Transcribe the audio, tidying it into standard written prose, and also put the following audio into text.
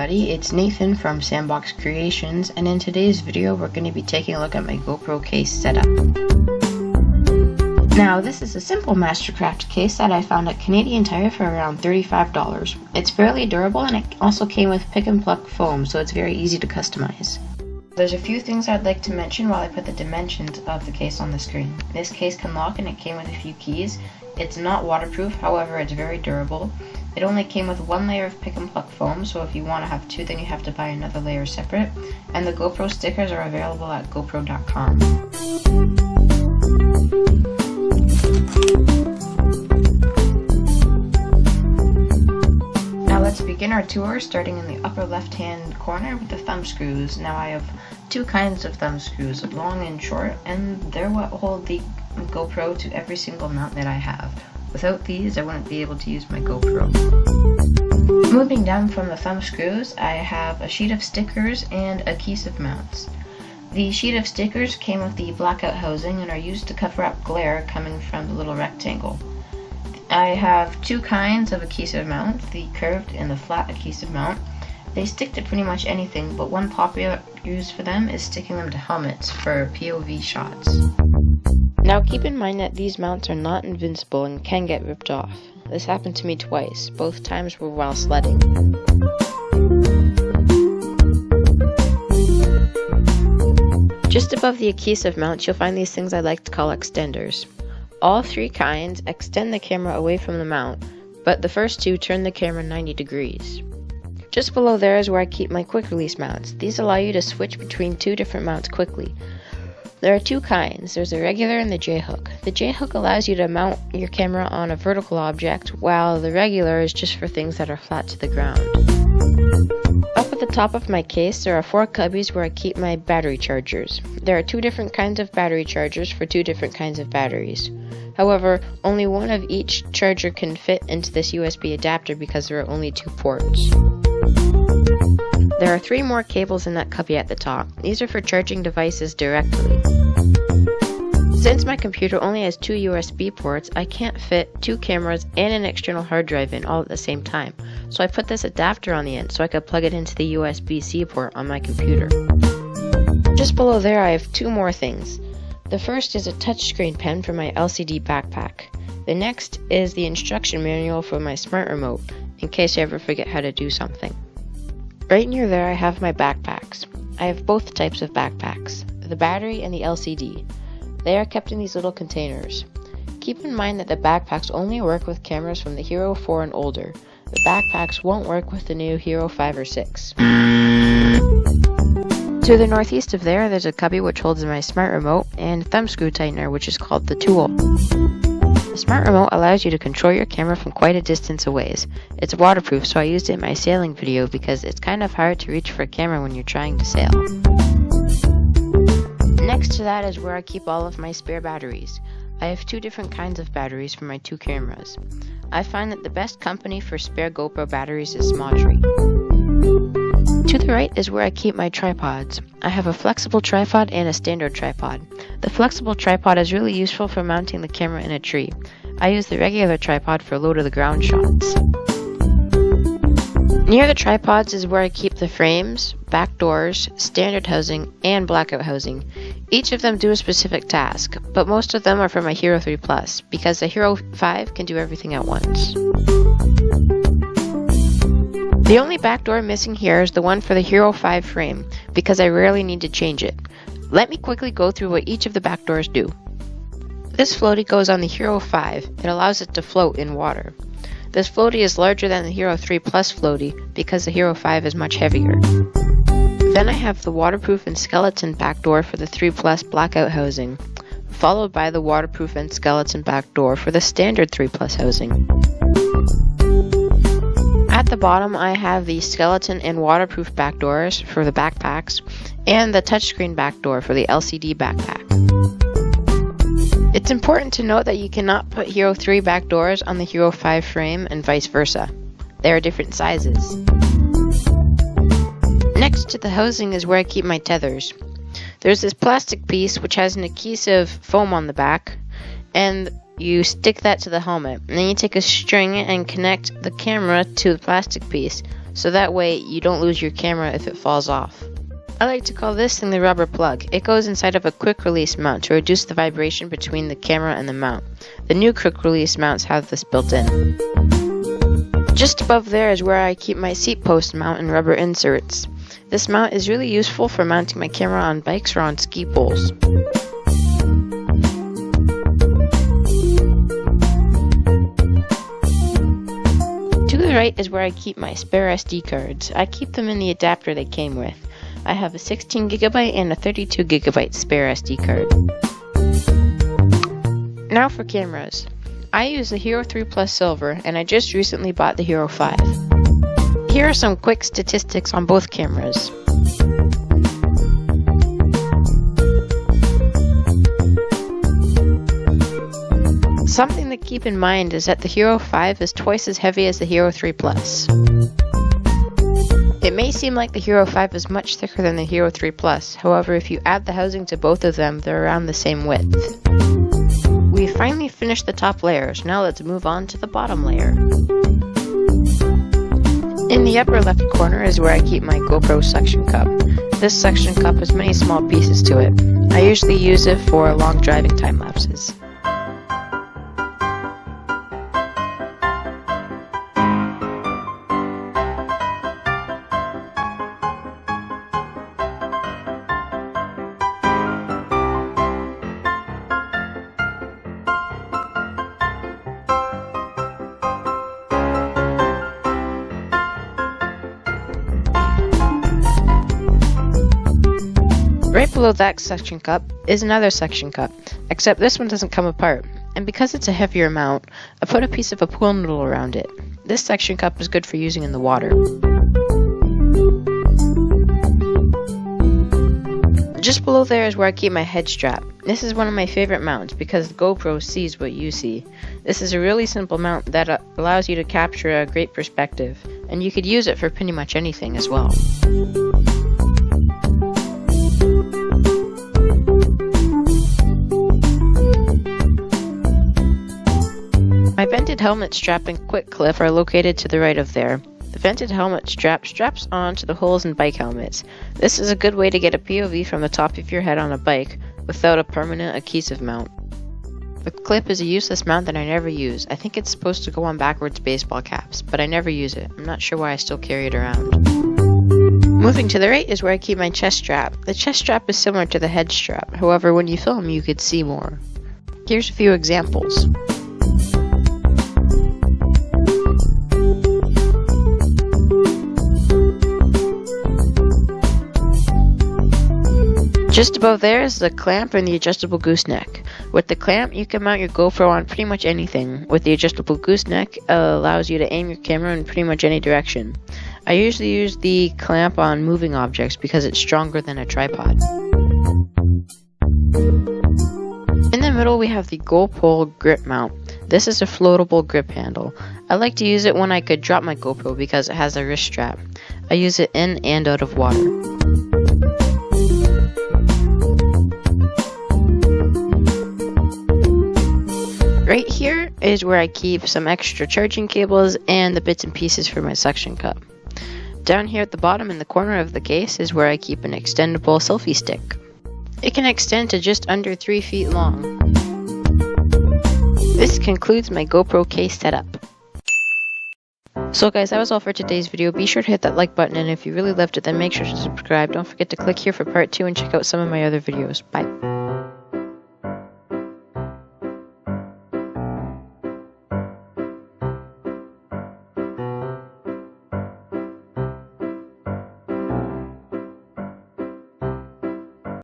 everybody, it's Nathan from Sandbox Creations, and in today's video we're going to be taking a look at my GoPro case setup. Now this is a simple Mastercraft case that I found at Canadian Tire for around $35. It's fairly durable and it also came with pick and pluck foam, so it's very easy to customize. There's a few things I'd like to mention while I put the dimensions of the case on the screen. This case can lock and it came with a few keys. It's not waterproof, however it's very durable. It only came with one layer of pick and pluck foam, so if you want to have two then you have to buy another layer separate. And the GoPro stickers are available at GoPro.com. Now let's begin our tour, starting in the upper left hand corner with the thumb screws. Now I have two kinds of thumb screws, long and short, and they're what hold the GoPro to every single mount that I have. Without these, I wouldn't be able to use my GoPro. Moving down from the thumb screws, I have a sheet of stickers and a case of mounts. The sheet of stickers came with the blackout housing and are used to cover up glare coming from the little rectangle. I have two kinds of adhesive mount, the curved and the flat adhesive mount. They stick to pretty much anything, but one popular use for them is sticking them to helmets for POV shots. Now keep in mind that these mounts are not invincible and can get ripped off. This happened to me twice. Both times were while sledding. Just above the adhesive mounts, you'll find these things I like to call extenders. All three kinds extend the camera away from the mount, but the first two turn the camera 90 degrees. Just below there is where I keep my quick release mounts. These allow you to switch between two different mounts quickly. There are two kinds. There's the regular and the J-hook. The J-hook allows you to mount your camera on a vertical object, while the regular is just for things that are flat to the ground. Up at the top of my case, there are four cubbies where I keep my battery chargers. There are two different kinds of battery chargers for two different kinds of batteries. However, only one of each charger can fit into this USB adapter because there are only two ports. There are three more cables in that cubby at the top. These are for charging devices directly. Since my computer only has two USB ports, I can't fit two cameras and an external hard drive in all at the same time. So I put this adapter on the end so I could plug it into the USB-C port on my computer. Just below there I have two more things. The first is a touchscreen pen for my LCD backpack. The next is the instruction manual for my smart remote, in case I ever forget how to do something. Right near there I have my backpacks. I have both types of backpacks, the battery and the LCD. They are kept in these little containers. Keep in mind that the backpacks only work with cameras from the Hero 4 and older. The backpacks won't work with the new Hero 5 or 6. To the northeast of there's a cubby which holds my smart remote and thumb screw tightener, which is called the tool. The smart remote allows you to control your camera from quite a distance away. It's waterproof, so I used it in my sailing video because it's kind of hard to reach for a camera when you're trying to sail. Next to that is where I keep all of my spare batteries. I have two different kinds of batteries for my two cameras. I find that the best company for spare GoPro batteries is Smodry. To the right is where I keep my tripods. I have a flexible tripod and a standard tripod. The flexible tripod is really useful for mounting the camera in a tree. I use the regular tripod for low-to-the-ground shots. Near the tripods is where I keep the frames, back doors, standard housing, and blackout housing. Each of them do a specific task, but most of them are for my Hero 3 Plus, because the Hero 5 can do everything at once. The only back door missing here is the one for the Hero 5 frame, because I rarely need to change it. Let me quickly go through what each of the back doors do. This floaty goes on the Hero 5. It allows it to float in water. This floaty is larger than the Hero 3 Plus floaty because the Hero 5 is much heavier. Then I have the waterproof and skeleton back door for the 3 Plus blackout housing, followed by the waterproof and skeleton back door for the standard 3 Plus housing. At the bottom I have the skeleton and waterproof back doors for the backpacks and the touchscreen back door for the LCD backpack. It's important to note that you cannot put Hero 3 back doors on the Hero 5 frame and vice versa. They are different sizes. Next to the housing is where I keep my tethers. There's this plastic piece which has an adhesive foam on the back, and you stick that to the helmet. And then you take a string and connect the camera to the plastic piece. so that way you don't lose your camera if it falls off. I like to call this thing the rubber plug. It goes inside of a quick release mount to reduce the vibration between the camera and the mount. The new quick release mounts have this built in. Just above there is where I keep my seat post mount and rubber inserts. This mount is really useful for mounting my camera on bikes or on ski poles. To the right is where I keep my spare SD cards. I keep them in the adapter they came with. I have a 16GB and a 32GB spare SD card. Now for cameras. I use the Hero 3 Plus Silver, and I just recently bought the Hero 5. Here are some quick statistics on both cameras. Something to keep in mind is that the Hero 5 is twice as heavy as the Hero 3 Plus. It may seem like the Hero 5 is much thicker than the Hero 3 Plus, however if you add the housing to both of them, they're around the same width. We finally finished the top layers, now let's move on to the bottom layer. In the upper left corner is where I keep my GoPro suction cup. This suction cup has many small pieces to it. I usually use it for long driving time lapses. Right below that suction cup is another suction cup, except this one doesn't come apart, and because it's a heavier mount, I put a piece of a pool noodle around it. This suction cup is good for using in the water. Just below there is where I keep my head strap. This is one of my favorite mounts because the GoPro sees what you see. This is a really simple mount that allows you to capture a great perspective, and you could use it for pretty much anything as well. My vented helmet strap and quick clip are located to the right of there. The vented helmet strap straps on to the holes in bike helmets. This is a good way to get a POV from the top of your head on a bike without a permanent adhesive mount. The clip is a useless mount that I never use. I think it's supposed to go on backwards baseball caps, but I never use it. I'm not sure why I still carry it around. Moving to the right is where I keep my chest strap. The chest strap is similar to the head strap, however when you film you could see more. Here's a few examples. Just above there is the clamp and the adjustable gooseneck. With the clamp, you can mount your GoPro on pretty much anything. With the adjustable gooseneck, it allows you to aim your camera in pretty much any direction. I usually use the clamp on moving objects because it's stronger than a tripod. In the middle, we have the GoPro grip mount. This is a floatable grip handle. I like to use it when I could drop my GoPro because it has a wrist strap. I use it in and out of water. Right here is where I keep some extra charging cables and the bits and pieces for my suction cup. Down here at the bottom in the corner of the case is where I keep an extendable selfie stick. It can extend to just under 3 feet long. This concludes my GoPro case setup. So guys, that was all for today's video. Be sure to hit that like button, and if you really loved it then make sure to subscribe. Don't forget to click here for part 2 and check out some of my other videos. Bye.